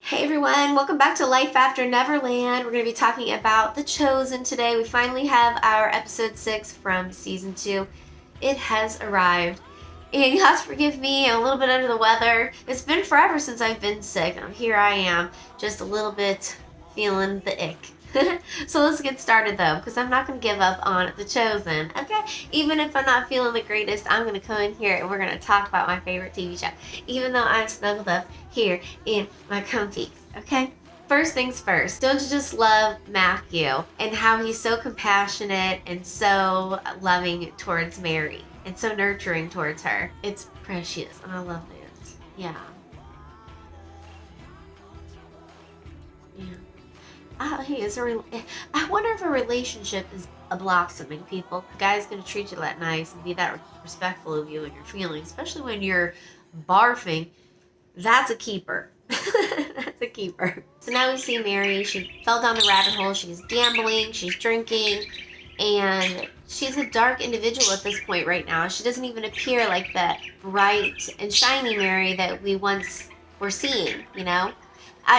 Hey everyone, welcome back to Life After Neverland. We're going to be talking about The Chosen today. We finally have our episode 6 from season 2. It has arrived. And you have to forgive me, I'm a little bit under the weather. It's been forever since I've been sick, and here I am, just a little bit feeling the ick. So let's get started though, because I'm not going to give up on The Chosen, okay? Even if I'm not feeling the greatest, I'm going to come in here and we're going to talk about my favorite TV show, even though I'm snuggled up here in my comfies, okay? First things first, don't you just love Matthew and how he's so compassionate and so loving towards Mary and so nurturing towards her? It's precious, and I love it. Yeah. I wonder if a relationship is a blossoming, people. A guy's gonna treat you that nice and be that respectful of you and your feelings, especially when you're barfing. That's a keeper. That's a keeper. So now we see Mary. She fell down the rabbit hole. She's gambling. She's drinking. And she's a dark individual at this point right now. She doesn't even appear like that bright and shiny Mary that we once were seeing, you know?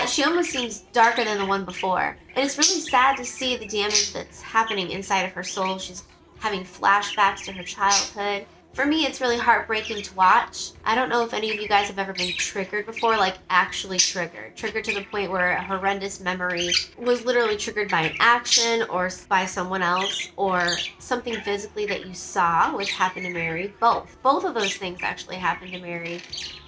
She almost seems darker than the one before. And it's really sad to see the damage that's happening inside of her soul. She's having flashbacks to her childhood. For me, it's really heartbreaking to watch. I don't know if any of you guys have ever been triggered before, like actually triggered. Triggered to the point where a horrendous memory was literally triggered by an action or by someone else or something physically that you saw, which happened to Mary. Both of those things actually happened to Mary.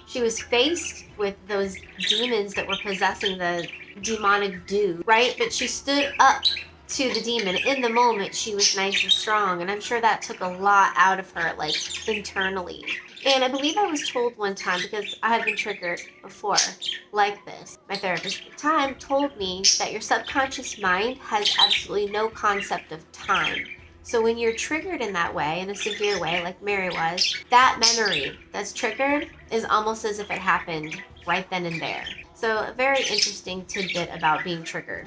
She was faced with those demons that were possessing the demonic dude, right? But she stood up to the demon. In the moment, she was nice and strong, and I'm sure that took a lot out of her, like, internally. And I believe I was told one time, because I have been triggered before like this, my therapist at the time told me that your subconscious mind has absolutely no concept of time. So when you're triggered in that way, in a severe way, like Mary was, that memory that's triggered is almost as if it happened right then and there. So a very interesting tidbit about being triggered.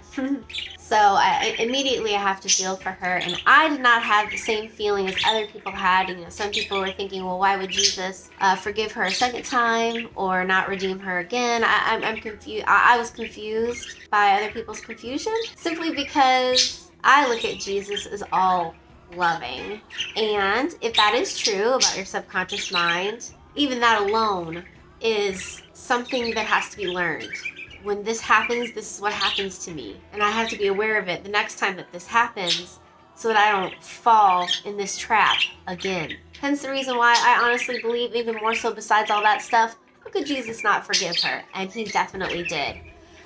So I immediately have to feel for her, and I did not have the same feeling as other people had. You know, some people were thinking, well, why would Jesus forgive her a second time or not redeem her again? I'm confused. I was confused by other people's confusion simply because I look at Jesus as all loving. And if that is true about your subconscious mind, even that alone is something that has to be learned. When this happens, this is what happens to me. And I have to be aware of it the next time that this happens so that I don't fall in this trap again. Hence the reason why I honestly believe, even more so besides all that stuff, how could Jesus not forgive her? And he definitely did.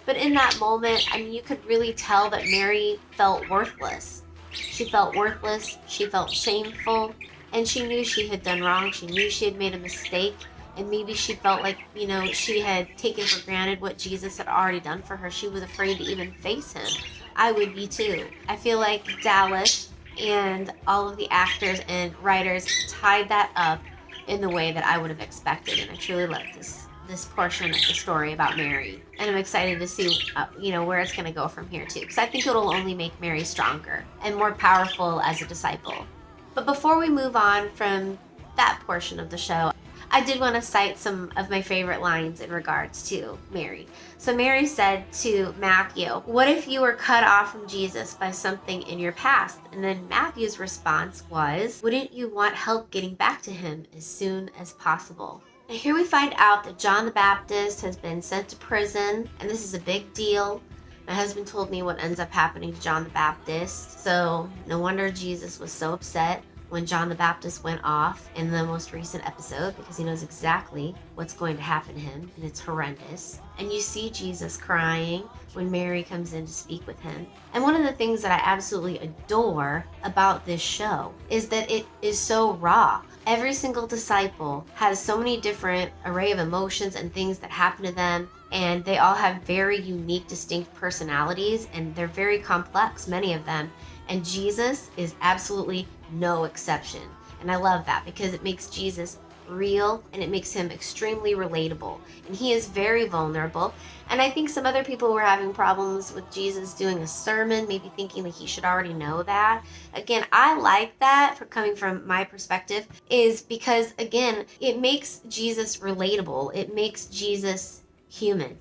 But in that moment, I mean, you could really tell that Mary felt worthless. She felt worthless, she felt shameful, and she knew she had done wrong. She knew she had made a mistake, and maybe she felt like, you know, she had taken for granted what Jesus had already done for her. She was afraid to even face him. I would be too. I feel like Dallas and all of the actors and writers tied that up in the way that I would have expected, and I truly love this portion of the story about Mary, and I'm excited to see where it's going to go from here too, because I think it'll only make Mary stronger and more powerful as a disciple. But before we move on from that portion of the show, I did want to cite some of my favorite lines in regards to Mary. So Mary said to Matthew, "What if you were cut off from Jesus by something in your past?" And then Matthew's response was, "Wouldn't you want help getting back to him as soon as possible?" And here we find out that John the Baptist has been sent to prison, and this is a big deal. My husband told me what ends up happening to John the Baptist, so no wonder Jesus was so upset when John the Baptist went off in the most recent episode, because he knows exactly what's going to happen to him, and it's horrendous. And you see Jesus crying when Mary comes in to speak with him. And one of the things that I absolutely adore about this show is that it is so raw. Every single disciple has so many different array of emotions and things that happen to them, and they all have very unique, distinct personalities, and they're very complex, many of them. And Jesus is absolutely no exception. And I love that because it makes Jesus real and it makes him extremely relatable. And he is very vulnerable. And I think some other people were having problems with Jesus doing a sermon, maybe thinking that he should already know that. Again, I like that for coming from my perspective, is because, again, it makes Jesus relatable. It makes Jesus human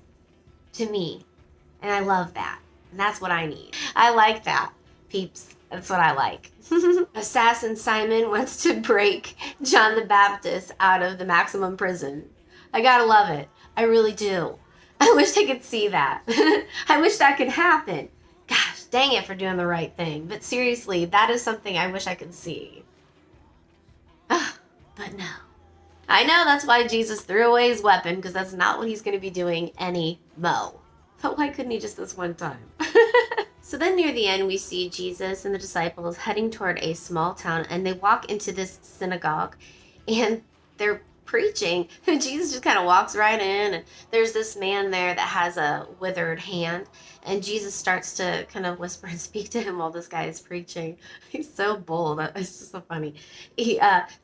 to me. And I love that. And that's what I need. I like that, peeps. That's what I like. Assassin Simon wants to break John the Baptist out of the maximum prison. I gotta love it. I really do. I wish I could see that. I wish that could happen. Gosh, dang it for doing the right thing. But seriously, that is something I wish I could see. But no. I know that's why Jesus threw away his weapon, because that's not what he's going to be doing anymore. But why couldn't he just this one time? So then near the end, we see Jesus and the disciples heading toward a small town, and they walk into this synagogue, and they're preaching. Jesus just kind of walks right in, and there's this man there that has a withered hand, and Jesus starts to kind of whisper and speak to him while this guy is preaching. He's so bold. It's just so funny.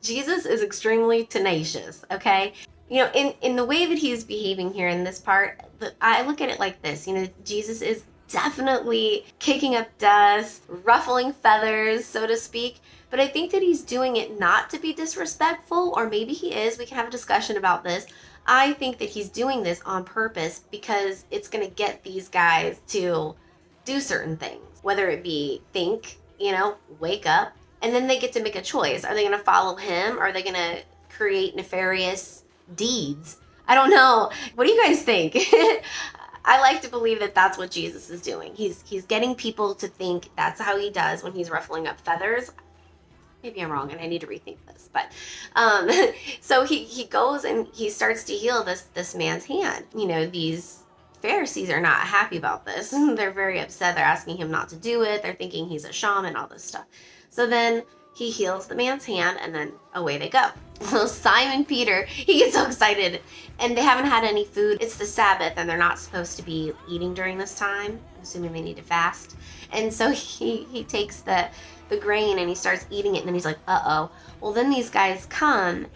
Jesus is extremely tenacious, okay? You know, in the way that he's behaving here in this part, I look at it like this. You know, Jesus is definitely kicking up dust, ruffling feathers, so to speak. But I think that he's doing it not to be disrespectful, or maybe he is. We can have a discussion about this. I think that he's doing this on purpose because it's going to get these guys to do certain things, whether it be think, you know, wake up, and then they get to make a choice. Are they going to follow him, or are they going to create nefarious deeds? I don't know. What do you guys think? I like to believe that that's what Jesus is doing. He's getting people to think that's how he does when he's ruffling up feathers. Maybe I'm wrong and I need to rethink this. But so he goes and he starts to heal this man's hand. You know, these Pharisees are not happy about this. They're very upset. They're asking him not to do it. They're thinking he's a shaman, all this stuff. So then he heals the man's hand, and then away they go. Well, Simon Peter, he gets so excited, and they haven't had any food. It's the Sabbath, and they're not supposed to be eating during this time. I'm assuming they need to fast. And so he takes the grain and he starts eating it, and then he's like, uh-oh. Well, then these guys come,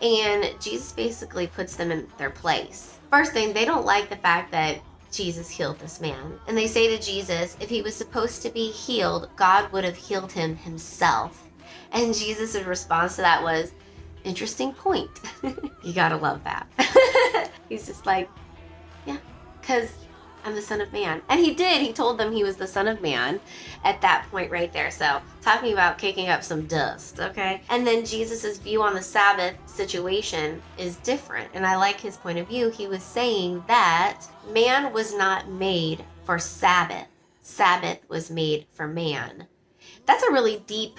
and Jesus basically puts them in their place. First thing, they don't like the fact that Jesus healed this man. And they say to Jesus, if he was supposed to be healed, God would have healed him himself. And Jesus' response to that was, interesting point. You gotta love that. He's just like, yeah, because I'm the Son of Man. And he did. He told them he was the Son of Man at that point right there. So talking about kicking up some dust, okay? And then Jesus' view on the Sabbath situation is different. And I like his point of view. He was saying that man was not made for Sabbath. Sabbath was made for man. That's a really deep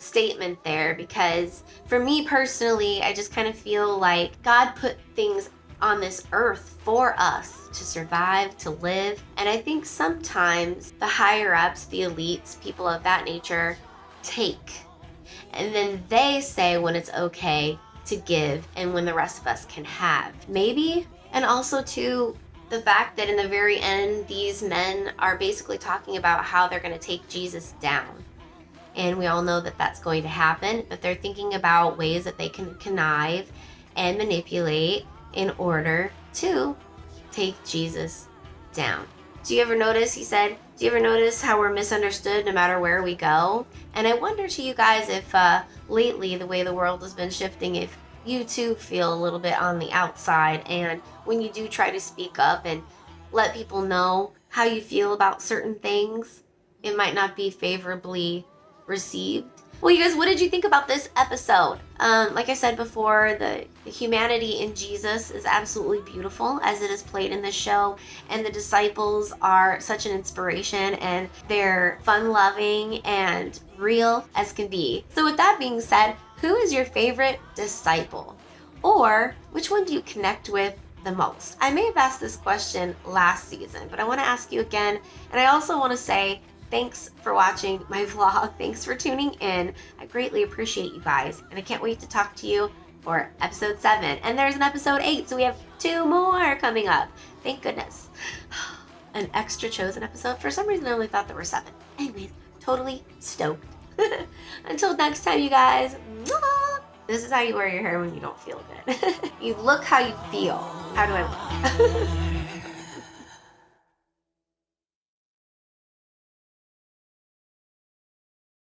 statement there, because for me personally, I just kind of feel like God put things on this earth for us to survive, to live. And I think sometimes the higher ups, the elites, people of that nature, take. And then they say when it's okay to give and when the rest of us can have. Maybe. And also too, the fact that in the very end, these men are basically talking about how they're going to take Jesus down. And we all know that that's going to happen, but they're thinking about ways that they can connive and manipulate in order to take Jesus down. Do you ever notice, he said, do you ever notice how we're misunderstood no matter where we go? And I wonder to you guys if lately, the way the world has been shifting, if you too feel a little bit on the outside, and when you do try to speak up and let people know how you feel about certain things, it might not be favorably received. Well, you guys, what did you think about this episode? Like I said before, the humanity in Jesus is absolutely beautiful as it is played in this show, and the disciples are such an inspiration, and they're fun-loving and real as can be. So with that being said, who is your favorite disciple? Or which one do you connect with the most? I may have asked this question last season, but I want to ask you again, and I also want to say thanks for watching my vlog. Thanks for tuning in. I greatly appreciate you guys, and I can't wait to talk to you for episode 7. And there's an episode 8, so we have 2 more coming up. Thank goodness. An extra chosen episode. For some reason, I only thought there were 7. Anyways, totally stoked. Until next time, you guys. This is how you wear your hair when you don't feel good. You look how you feel. How do I look?